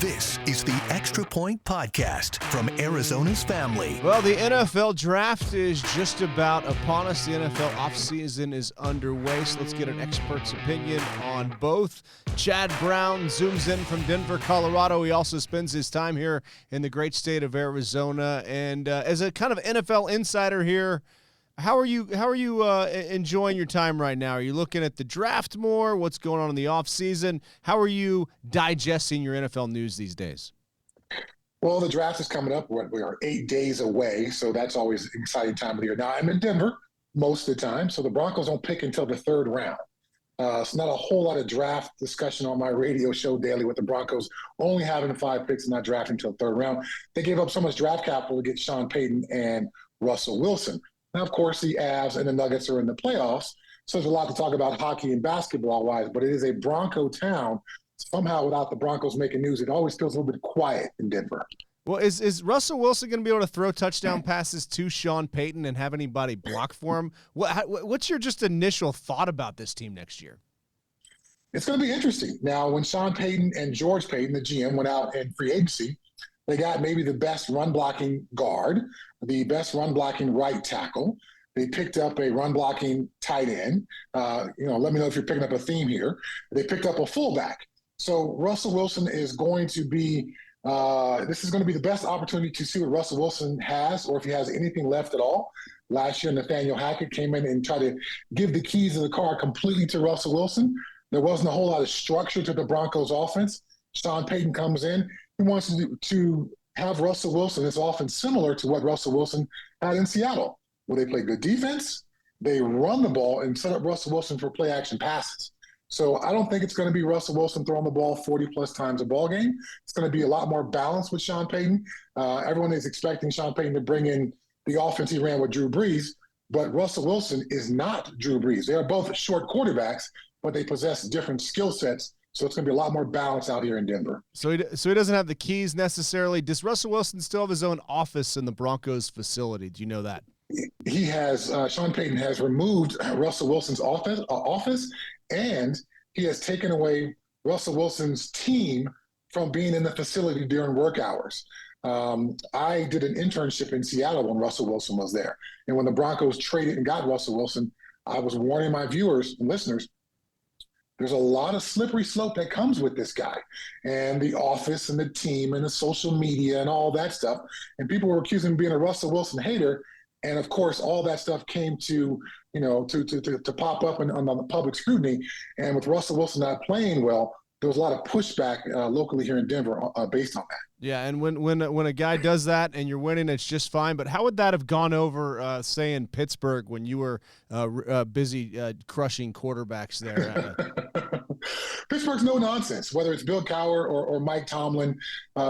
This is the Extra Point Podcast from Arizona's family. Well, the NFL draft is just about upon us. The NFL offseason is underway, so let's get an expert's opinion on both. Chad Brown zooms in from Denver, Colorado. He also spends his time here in the great state of Arizona. And as a kind of NFL insider here, how are you enjoying your time right now? Are you looking at the draft more? What's going on in the offseason? How are you digesting your NFL news these days? Well, the draft is coming up. We are 8 days away, so that's always an exciting time of the year. Now, I'm in Denver most of the time, so the Broncos don't pick until the third round. It's not a whole lot of draft discussion on my radio show daily with the Broncos only having 5 picks and not drafting until the third round. They gave up so much draft capital to get Sean Payton and Russell Wilson. Now, of course, the Avs and the Nuggets are in the playoffs, so there's a lot to talk about hockey and basketball-wise, but it is a Bronco town. Somehow, without the Broncos making news, it always feels a little bit quiet in Denver. Well, is Russell Wilson going to be able to throw touchdown passes to Sean Payton and have anybody block for him? What's your just initial thought about this team next year? It's going to be interesting. Now, when Sean Payton and George Payton, the GM, went out in free agency, they got maybe the best run-blocking guard, the best run-blocking right tackle. They picked up a run-blocking tight end. Let me know if you're picking up a theme here. They picked up a fullback. So Russell Wilson is going to be this is going to be the best opportunity to see what Russell Wilson has, or if he has anything left at all. Last year, Nathaniel Hackett came in and tried to give the keys of the car completely to Russell Wilson. There wasn't a whole lot of structure to the Broncos offense. Sean Payton comes in. He wants to have Russell Wilson. It's often similar to what Russell Wilson had in Seattle, where they play good defense, they run the ball, and set up Russell Wilson for play-action passes. So I don't think it's going to be Russell Wilson throwing the ball 40-plus times a ball game. It's going to be a lot more balanced with Sean Payton. Everyone is expecting Sean Payton to bring in the offense he ran with Drew Brees, but Russell Wilson is not Drew Brees. They are both short quarterbacks, but they possess different skill sets. So it's going to be a lot more balance out here in Denver. So he doesn't have the keys necessarily. Does Russell Wilson still have his own office in the Broncos facility? Do you know that? He has Sean Payton has removed Russell Wilson's office, and he has taken away Russell Wilson's team from being in the facility during work hours. I did an internship in Seattle when Russell Wilson was there. And when the Broncos traded and got Russell Wilson, I was warning my viewers and listeners, there's a lot of slippery slope that comes with this guy and the office and the team and the social media and all that stuff. And people were accusing him of being a Russell Wilson hater. And of course, all that stuff came to pop up on the public scrutiny. And with Russell Wilson not playing well, there was a lot of pushback locally here in Denver based on that. Yeah, and when a guy does that and you're winning, it's just fine. But how would that have gone over, say, in Pittsburgh when you were busy crushing quarterbacks there? Pittsburgh's no nonsense. Whether it's Bill Cowher or Mike Tomlin,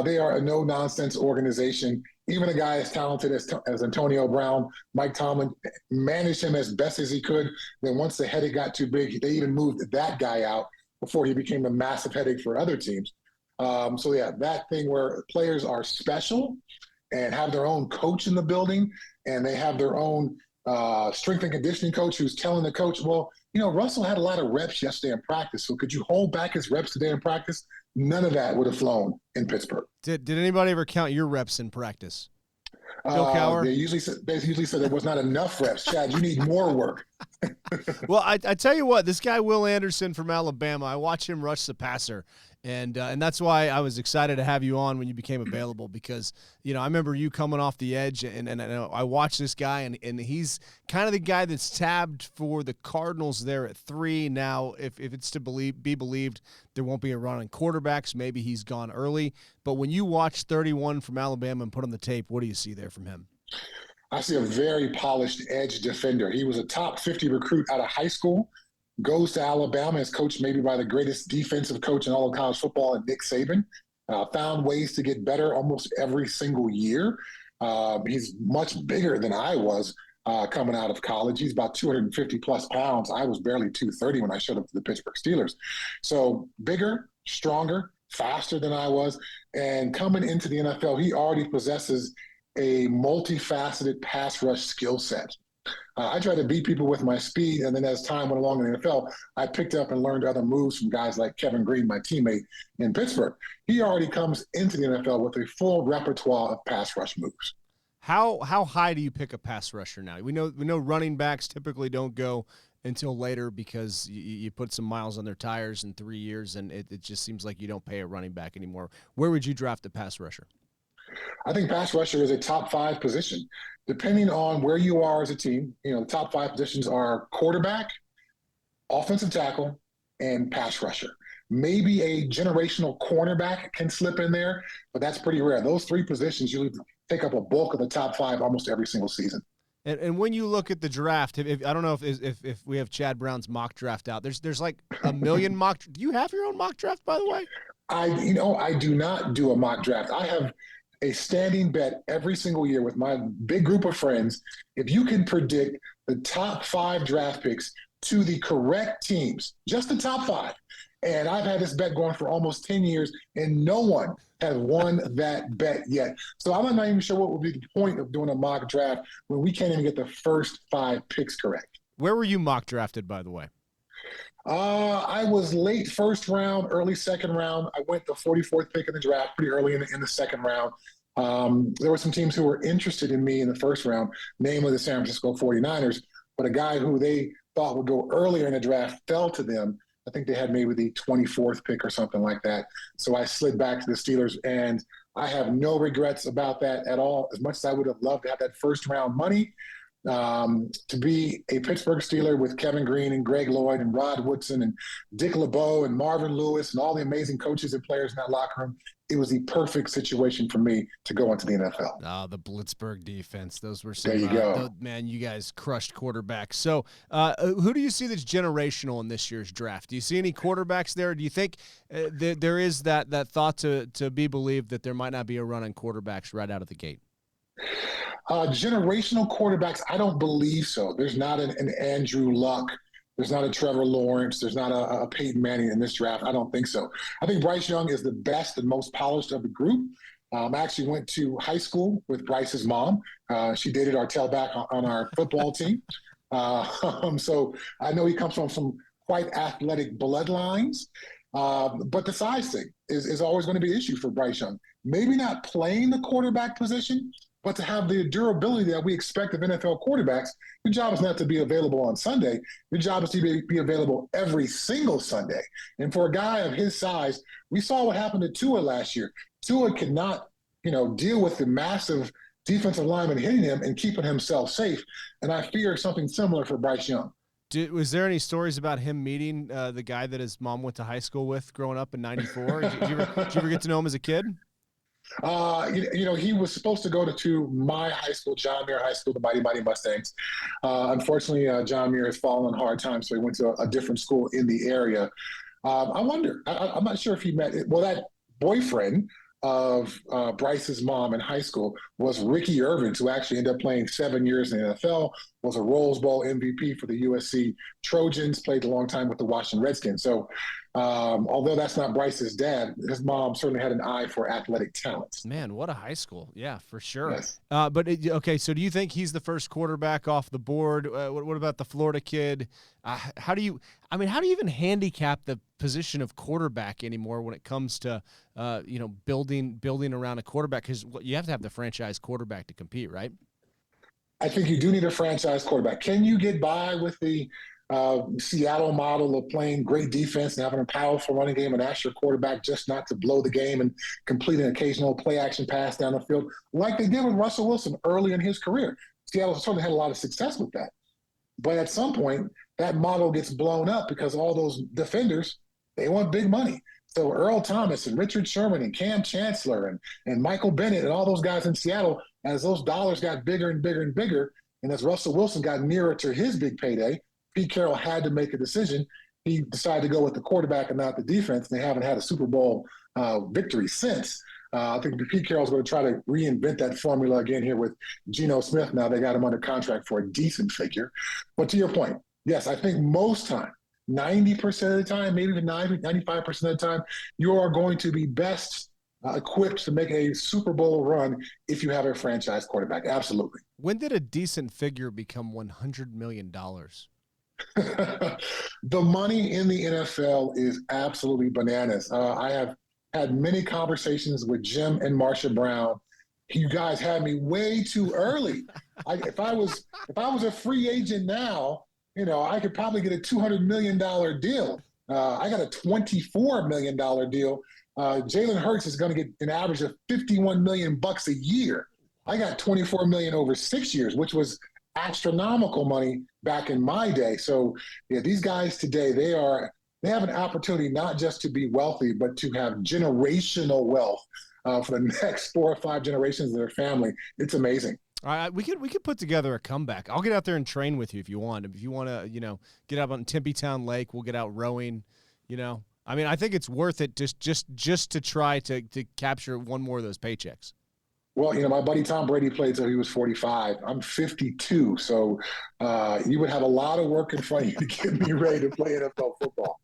they are a no nonsense organization. Even a guy as talented as Antonio Brown, Mike Tomlin managed him as best as he could. Then once the headache got too big, they even moved that guy out before he became a massive headache for other teams. That thing where players are special and have their own coach in the building, and they have their own strength and conditioning coach who's telling the coach, well, Russell had a lot of reps yesterday in practice, so could you hold back his reps today in practice? None of that would have flown in Pittsburgh. Did anybody ever count your reps in practice? Bill Cowher? They usually said there was not enough reps. Chad, you need more work. Well, I tell you what, this guy Will Anderson from Alabama, I watch him rush the passer, and that's why I was excited to have you on when you became available, because I remember you coming off the edge, and I watched this guy, and he's kind of the guy that's tabbed for the Cardinals there at 3. Now, if it's to be believed, there won't be a run on quarterbacks. Maybe he's gone early. But when you watch 31 from Alabama and put on the tape, what do you see there from him? I see a very polished edge defender. He was a top 50 recruit out of high school, goes to Alabama, is coached maybe by the greatest defensive coach in all of college football, Nick Saban. Found ways to get better almost every single year. He's much bigger than I was coming out of college. He's about 250-plus pounds. I was barely 230 when I showed up to the Pittsburgh Steelers. So bigger, stronger, faster than I was. And coming into the NFL, he already possesses a multifaceted pass rush skill set. I tried to beat people with my speed, and then as time went along in the NFL, I picked up and learned other moves from guys like Kevin Green, my teammate in Pittsburgh. He already comes into the NFL with a full repertoire of pass rush moves. How high do you pick a pass rusher now? We know running backs typically don't go until later because you put some miles on their tires in 3 years, and it just seems like you don't pay a running back anymore. Where would you draft a pass rusher? I think pass rusher is a top 5 position. Depending on where you are as a team, the top 5 positions are quarterback, offensive tackle, and pass rusher. Maybe a generational cornerback can slip in there, but that's pretty rare. Those 3 positions usually take up a bulk of the top 5 almost every single season. And when you look at the draft, if I don't know if we have Chad Brown's mock draft out, there's like a million mock. Do you have your own mock draft, by the way? I do not do a mock draft. I have a standing bet every single year with my big group of friends. If you can predict the top 5 draft picks to the correct teams, just the top 5. And I've had this bet going for almost 10 years, and no one has won that bet yet. So I'm not even sure what would be the point of doing a mock draft when we can't even get the first 5 picks correct. Where were you mock drafted, by the way? I was late first round, early second round. I went the 44th pick in the draft pretty early in the second round. There were some teams who were interested in me in the first round, namely the San Francisco 49ers, but a guy who they thought would go earlier in the draft fell to them. I think they had maybe the 24th pick or something like that. So I slid back to the Steelers, and I have no regrets about that at all. As much as I would have loved to have that first round money, to be a Pittsburgh Steeler with Kevin Green and Greg Lloyd and Rod Woodson and Dick LeBeau and Marvin Lewis and all the amazing coaches and players in that locker room, it was the perfect situation for me to go into the NFL. Oh, the Blitzburg defense. Those were some, there you go. Man, you guys crushed quarterbacks. So who do you see that's generational in this year's draft? Do you see any quarterbacks there? Do you think there is that thought to be believed that there might not be a run on quarterbacks right out of the gate? Generational quarterbacks, I don't believe so. There's not an Andrew Luck. There's not a Trevor Lawrence. There's not a Peyton Manning in this draft. I don't think so. I think Bryce Young is the best and most polished of the group. I actually went to high school with Bryce's mom. She dated our tailback on our football team. So I know he comes from some quite athletic bloodlines. But the size thing is always going to be an issue for Bryce Young. Maybe not playing the quarterback position, but to have the durability that we expect of NFL quarterbacks. Your job is not to be available on Sunday. Your job is to be available every single Sunday. And for a guy of his size, we saw what happened to Tua last year. Tua could not, deal with the massive defensive lineman hitting him and keeping himself safe. And I fear something similar for Bryce Young. Was there any stories about him meeting the guy that his mom went to high school with growing up in '94? Did you ever get to know him as a kid? He was supposed to go to my high school, John Muir High School, the Mighty Mighty Mustangs. Unfortunately, John Muir has fallen on hard times, so he went to a different school in the area. I wonder. I'm not sure if he met. Well, that boyfriend of Bryce's mom in high school was Ricky Irvins, who actually ended up playing 7 years in the NFL, was a Rose Bowl MVP for the USC Trojans, played a long time with the Washington Redskins. So although that's not Bryce's dad, his mom certainly had an eye for athletic talents. Man, what a high school. Yeah, for sure. Yes. Okay, so do you think he's the first quarterback off the board? What about the Florida kid? How do you even handicap the position of quarterback anymore when it comes to building around a quarterback? Because you have to have the franchise quarterback to compete, right? I think you do need a franchise quarterback. Can you get by with the Seattle model of playing great defense and having a powerful running game and ask your quarterback just not to blow the game and complete an occasional play action pass down the field like they did with Russell Wilson early in his career? Seattle certainly had a lot of success with that. But at some point, that model gets blown up because all those defenders, they want big money. So Earl Thomas and Richard Sherman and Cam Chancellor and Michael Bennett and all those guys in Seattle, as those dollars got bigger and bigger and bigger, and as Russell Wilson got nearer to his big payday, Pete Carroll had to make a decision. He decided to go with the quarterback and not the defense, and they haven't had a Super Bowl victory since. I think Pete Carroll's going to try to reinvent that formula again here with Geno Smith. Now they got him under contract for a decent figure. But to your point, yes, I think most time, 90% of the time, maybe even 95% of the time, you are going to be best equipped to make a Super Bowl run if you have a franchise quarterback. Absolutely. When did a decent figure become $100 million? The money in the NFL is absolutely bananas. I have had many conversations with Jim and Marsha Brown. You guys had me way too early. If I was a free agent now, I could probably get a $200 million deal. I got a $24 million deal. Jalen Hurts is going to get an average of $51 million bucks a year. I got $24 million over 6 years, which was astronomical money back in my day. So yeah, these guys today, they have an opportunity not just to be wealthy, but to have generational wealth for the next 4 or 5 generations of their family. It's amazing. All right, we could put together a comeback. I'll get out there and train with you if you want. If you want to, get out on Tempe Town Lake, we'll get out rowing. I mean, I think it's worth it just to try to capture one more of those paychecks. Well, my buddy Tom Brady played till he was 45. I'm 52, so you would have a lot of work in front of you to get me ready to play NFL football.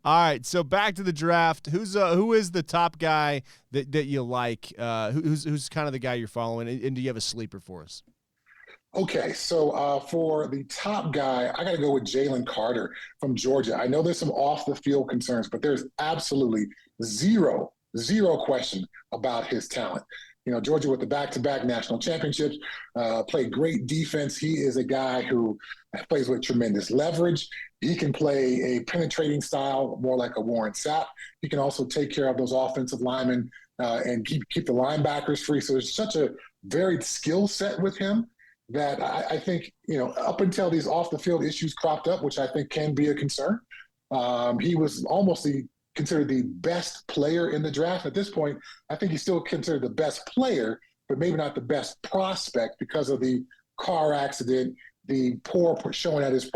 All right, so back to the draft. Who is the top guy that you like? Who's kind of the guy you're following? And do you have a sleeper for us? Okay, so for the top guy, I got to go with Jalen Carter from Georgia. I know there's some off the field concerns, but there's absolutely zero question about his talent. Georgia with the back-to-back national championships, played great defense. He is a guy who plays with tremendous leverage. He can play a penetrating style, more like a Warren Sapp. He can also take care of those offensive linemen and keep the linebackers free. So there's such a varied skill set with him that I think, up until these off-the-field issues cropped up, which I think can be a concern, he was almost considered the best player in the draft. At this point, I think he's still considered the best player, but maybe not the best prospect because of the car accident, the poor showing at his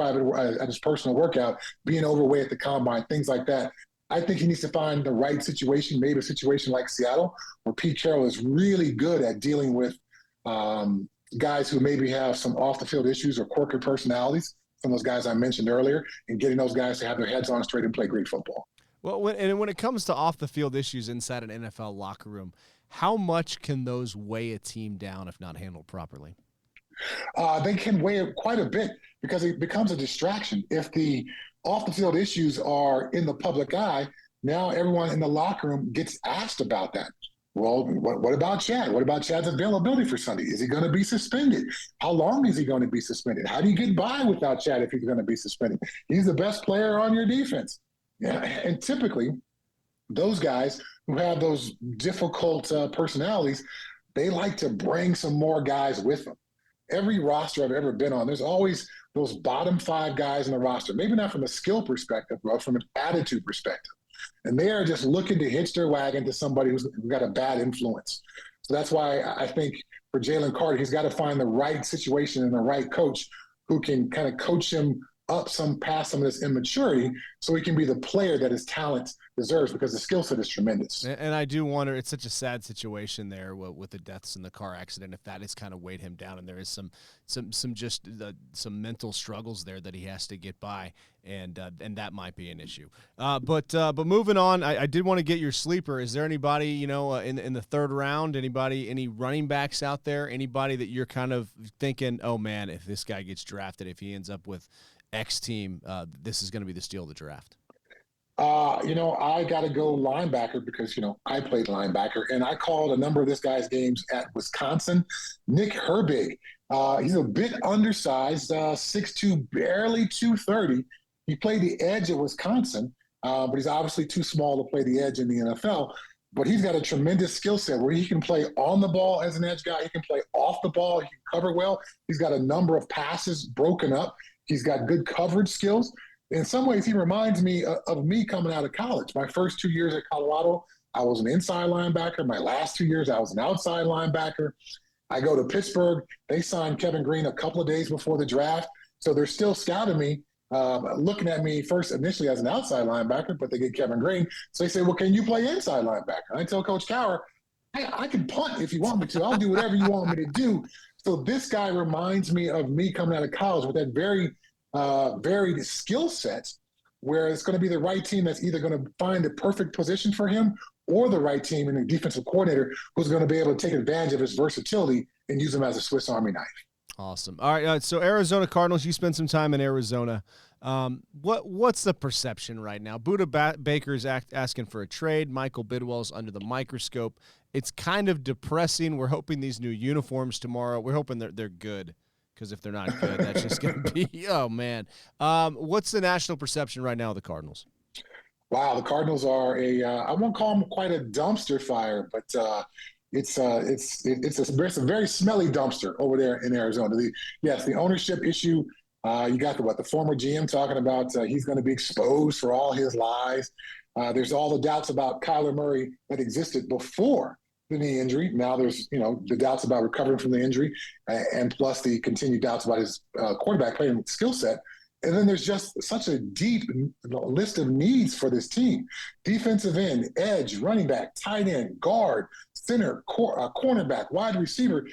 personal workout, being overweight at the combine, things like that. I think he needs to find the right situation, maybe a situation like Seattle, where Pete Carroll is really good at dealing with guys who maybe have some off-the-field issues or quirky personalities from those guys I mentioned earlier, and getting those guys to have their heads on straight and play great football. Well, when it comes to off-the-field issues inside an NFL locker room, how much can those weigh a team down if not handled properly? They can weigh it quite a bit because it becomes a distraction. If the off-the-field issues are in the public eye, now everyone in the locker room gets asked about that. Well, what about Chad? What about Chad's availability for Sunday? Is he going to be suspended? How long is he going to be suspended? How do you get by without Chad if he's going to be suspended? He's the best player on your defense. Yeah, and typically, those guys who have those difficult personalities, they like to bring some more guys with them. Every roster I've ever been on, there's always those bottom 5 guys in the roster, maybe not from a skill perspective, but from an attitude perspective. And they are just looking to hitch their wagon to somebody who's got a bad influence. So that's why I think for Jalen Carter, he's got to find the right situation and the right coach who can kind of coach him up past some of this immaturity so he can be the player that his talent deserves, because the skill set is tremendous. And I do wonder, it's such a sad situation there with the deaths in the car accident, if that has kind of weighed him down, and there is some mental struggles there that he has to get by, and that might be an issue. But moving on, I did want to get your sleeper. Is there anybody, in the third round, any running backs out there, anybody that you're kind of thinking, oh man, if this guy gets drafted, if he ends up with X team, this is going to be the steal of the draft? I got to go linebacker because, I played linebacker, and I called a number of this guy's games at Wisconsin. Nick Herbig, he's a bit undersized, 6'2", barely 230. He played the edge at Wisconsin, but he's obviously too small to play the edge in the NFL. But he's got a tremendous skill set where he can play on the ball as an edge guy. He can play off the ball. He can cover well. He's got a number of passes broken up. He's got good coverage skills. In some ways, he reminds me of me coming out of college. My first 2 years at Colorado, I was an inside linebacker. My last 2 years, I was an outside linebacker. I go to Pittsburgh. They signed Kevin Green a couple of days before the draft. So they're still scouting me, looking at me first initially as an outside linebacker, but they get Kevin Green. So they say, well, can you play inside linebacker? And I tell Coach Cowher, I can punt if you want me to. I'll do whatever you want me to do. So this guy reminds me of me coming out of college with that very varied skill sets, where it's going to be the right team that's either going to find the perfect position for him or the right team and a defensive coordinator who's going to be able to take advantage of his versatility and use him as a Swiss Army knife. Awesome. All right, so Arizona Cardinals, you spent some time in Arizona. What's the perception right now? Buda Baker's asking for a trade. Michael Bidwell's under the microscope. It's kind of depressing. We're hoping these new uniforms tomorrow. We're hoping they're good, because if they're not good, that's just going to be, oh, man. What's the national perception right now of the Cardinals? Wow, the Cardinals are I won't call them quite a dumpster fire, but it's a very smelly dumpster over there in Arizona. The ownership issue. You got the former GM talking about he's going to be exposed for all his lies. There's all the doubts about Kyler Murray that existed before the knee injury. Now there's the doubts about recovering from the injury, and plus the continued doubts about his quarterback playing skill set. And then there's just such a deep list of needs for this team: defensive end, edge, running back, tight end, guard, center, cornerback, wide receiver.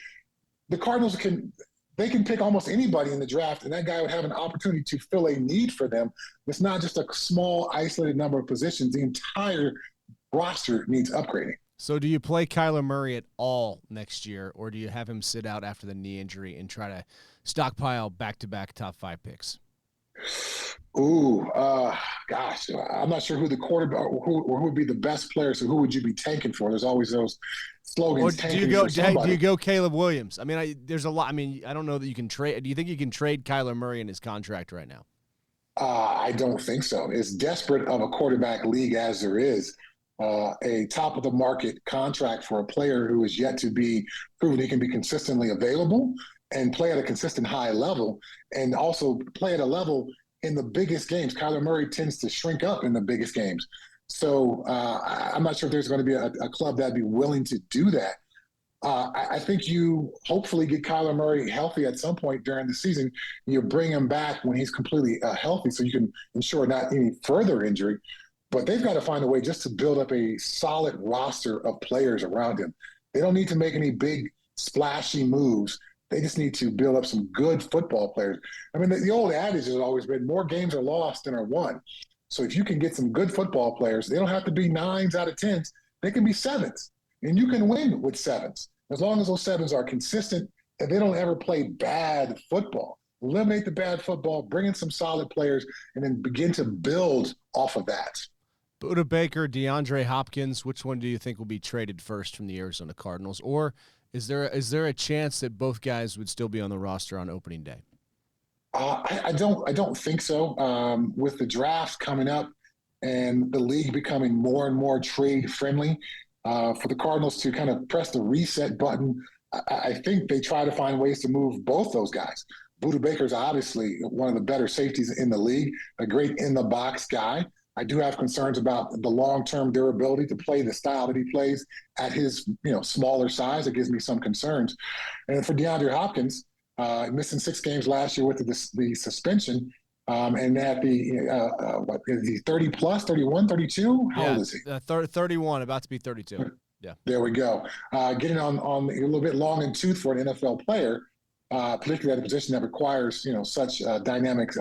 The Cardinals can pick almost anybody in the draft, and that guy would have an opportunity to fill a need for them. It's not just a small, isolated number of positions. The entire roster needs upgrading. So do you play Kyler Murray at all next year, or do you have him sit out after the knee injury and try to stockpile back-to-back top 5 picks? Ooh, gosh, I'm not sure who the quarterback or who would be the best player. So who would you be tanking for? There's always those slogans. Or do you go Caleb Williams? I mean, there's a lot. I mean, I don't know that you can trade. Do you think you can trade Kyler Murray in his contract right now? I don't think so. As desperate of a quarterback league as there is, a top of the market contract for a player who is yet to be proven he can be consistently available and play at a consistent high level, and also play at a level in the biggest games. Kyler Murray tends to shrink up in the biggest games. So I'm not sure if there's going to be a club that'd be willing to do that. I think you hopefully get Kyler Murray healthy at some point during the season. You bring him back when he's completely healthy, so you can ensure not any further injury. But they've got to find a way just to build up a solid roster of players around him. They don't need to make any big splashy moves. They just need to build up some good football players. I mean, the old adage has always been more games are lost than are won. So if you can get some good football players, they don't have to be 9s out of 10s. They can be 7s. And you can win with 7s. As long as those 7s are consistent and they don't ever play bad football. Eliminate the bad football, bring in some solid players, and then begin to build off of that. Buda Baker, DeAndre Hopkins, which one do you think will be traded first from the Arizona Cardinals? Or is there a chance that both guys would still be on the roster on opening day? I don't think so. With the draft coming up and the league becoming more and more trade friendly, for the Cardinals to kind of press the reset button, I think they try to find ways to move both those guys. Buda Baker is obviously one of the better safeties in the league, a great in-the-box guy. I do have concerns about the long-term durability to play the style that he plays at his smaller size. It gives me some concerns. And for DeAndre Hopkins, missing 6 games last year with the suspension, and at what is he, 30 plus, 31, 32? How old is he? 31, about to be 32. Yeah. There we go. Getting on a little bit long in tooth for an NFL player, particularly at a position that requires such dynamic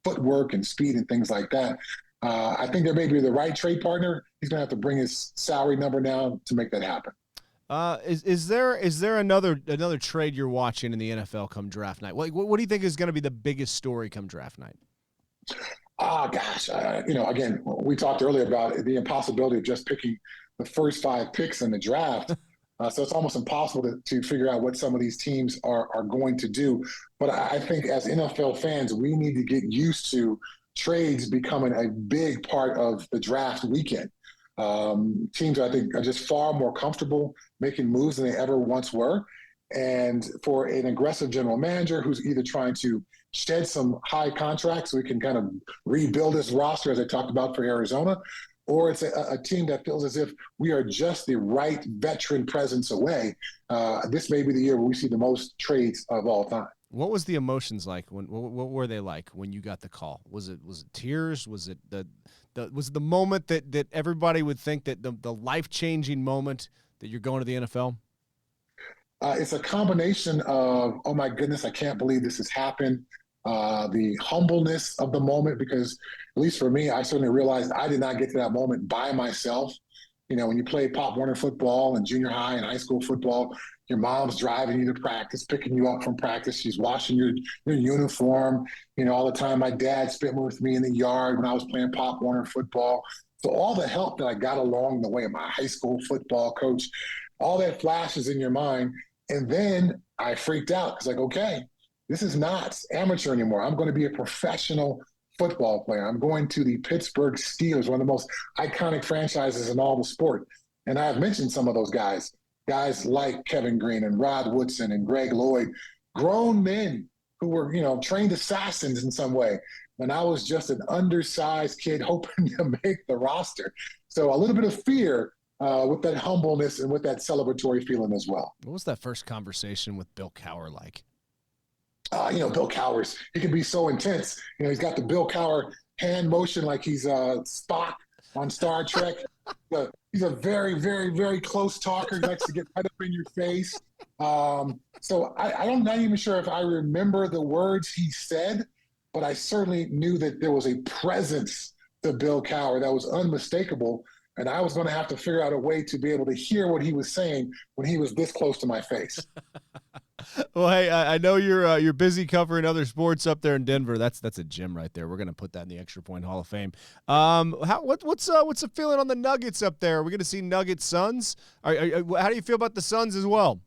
footwork and speed and things like that. I think there may be the right trade partner. He's going to have to bring his salary number down to make that happen. Is there another trade you're watching in the NFL come draft night? What do you think is going to be the biggest story come draft night? Gosh, again, we talked earlier about the impossibility of just picking the first 5 picks in the draft. So it's almost impossible to figure out what some of these teams are going to do. But I think as NFL fans, we need to get used to trades becoming a big part of the draft weekend. Teams, I think, are just far more comfortable making moves than they ever once were. And for an aggressive general manager who's either trying to shed some high contracts so we can kind of rebuild this roster, as I talked about for Arizona, or it's a team that feels as if we are just the right veteran presence away, this may be the year where we see the most trades of all time. What was the emotions like? What were they like when you got the call? Was it tears? Was it the moment that everybody would think that the life-changing moment that you're going to the NFL? It's a combination of, oh my goodness, I can't believe this has happened. The humbleness of the moment, because at least for me, I certainly realized I did not get to that moment by myself. When you play Pop Warner football and junior high and high school football, your mom's driving you to practice, picking you up from practice. She's washing your uniform, all the time. My dad spent with me in the yard when I was playing Pop Warner football. So all the help that I got along the way, my high school football coach, all that flashes in your mind. And then I freaked out. It's like, okay, this is not amateur anymore. I'm going to be a professional football player. I'm going to the Pittsburgh Steelers, one of the most iconic franchises in all the sport. And I've mentioned some of those guys like Kevin Green and Rod Woodson and Greg Lloyd, grown men who were, trained assassins in some way. And I was just an undersized kid hoping to make the roster. So a little bit of fear with that humbleness and with that celebratory feeling as well. What was that first conversation with Bill Cowher like? Bill Cowher's, he can be so intense. He's got the Bill Cowher hand motion like he's Spock on Star Trek. He's a very, very, very close talker. He likes to get right up in your face. So I'm not even sure if I remember the words he said, but I certainly knew that there was a presence to Bill Cowher that was unmistakable. And I was going to have to figure out a way to be able to hear what he was saying when he was this close to my face. Well, hey, I know you're busy covering other sports up there in Denver. That's a gym right there. We're going to put that in the Extra Point Hall of Fame. What's the feeling on the Nuggets up there? Are we going to see Nuggets Suns? How do you feel about the Suns as well?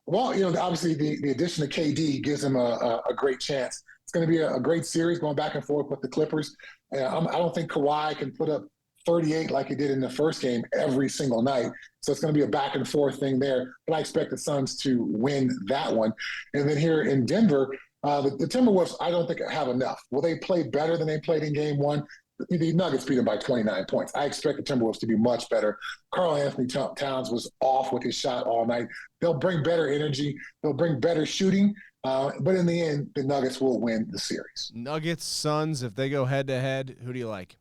Well, obviously the addition of KD gives them a great chance. It's going to be a great series going back and forth with the Clippers. I don't think Kawhi can put up 38 like he did in the first game every single night. So it's going to be a back and forth thing there. But I expect the Suns to win that one. And then here in Denver, the Timberwolves, I don't think have enough. Will they play better than they played in game one? The Nuggets beat them by 29 points. I expect the Timberwolves to be much better. Karl Anthony Towns was off with his shot all night. They'll bring better energy. They'll bring better shooting. But in the end, the Nuggets will win the series. Nuggets, Suns, if they go head-to-head, who do you like?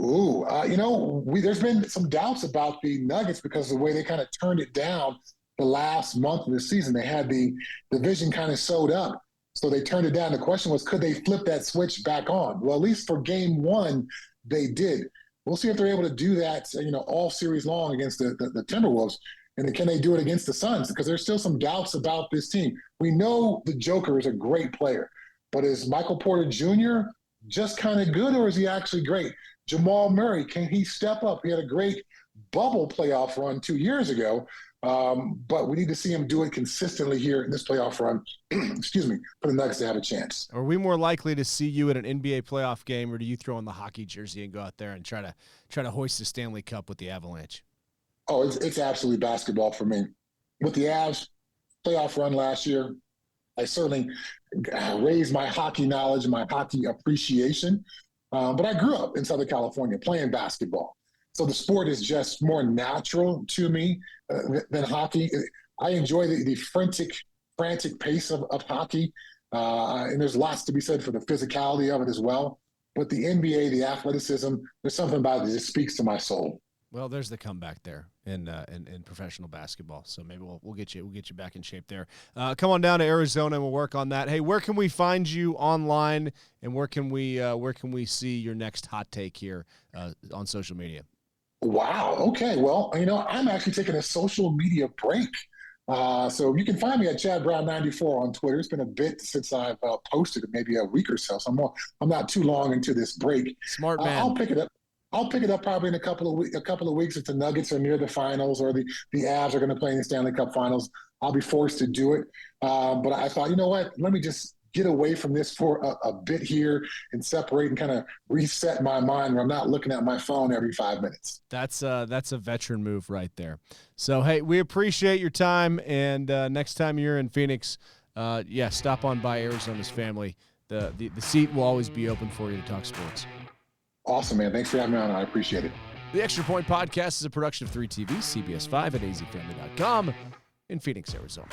Ooh, there's been some doubts about the Nuggets because of the way they kind of turned it down the last month of the season. They had the division kind of sewed up, so they turned it down. The question was, could they flip that switch back on? Well, at least for game one, they did. We'll see if they're able to do that, all series long against the Timberwolves. And then can they do it against the Suns? Because there's still some doubts about this team. We know the Joker is a great player, but is Michael Porter Jr. just kind of good, or is he actually great? Jamal Murray, can he step up? He had a great bubble playoff run 2 years ago, but we need to see him do it consistently here in this playoff run, for the Nuggets to have a chance. Are we more likely to see you at an NBA playoff game, or do you throw on the hockey jersey and go out there and try to hoist the Stanley Cup with the Avalanche? Oh, it's absolutely basketball for me. With the Avs playoff run last year, I certainly raised my hockey knowledge and my hockey appreciation. But I grew up in Southern California playing basketball. So the sport is just more natural to me than hockey. I enjoy the frantic pace of hockey. And there's lots to be said for the physicality of it as well. But the NBA, the athleticism, there's something about it that just speaks to my soul. Well, there's the comeback there in professional basketball. So maybe we'll get you back in shape there. Come on down to Arizona and we'll work on that. Hey, where can we find you online, and where can we see your next hot take here on social media? Wow. Okay. Well, I'm actually taking a social media break. So you can find me at Chad Brown 94 on Twitter. It's been a bit since I've posted it, maybe a week or so. So I'm not too long into this break. Smart man. I'll pick it up probably in a couple of weeks if the Nuggets are near the finals or the Avs are going to play in the Stanley Cup Finals. I'll be forced to do it. But I thought, you know what? Let me just get away from this for a bit here and separate and kind of reset my mind where I'm not looking at my phone every 5 minutes. That's a veteran move right there. So, hey, we appreciate your time. And next time you're in Phoenix, stop on by Arizona's Family. The seat will always be open for you to talk sports. Awesome, man. Thanks for having me on. I appreciate it. The Extra Point Podcast is a production of 3TV, CBS 5 at azfamily.com in Phoenix, Arizona.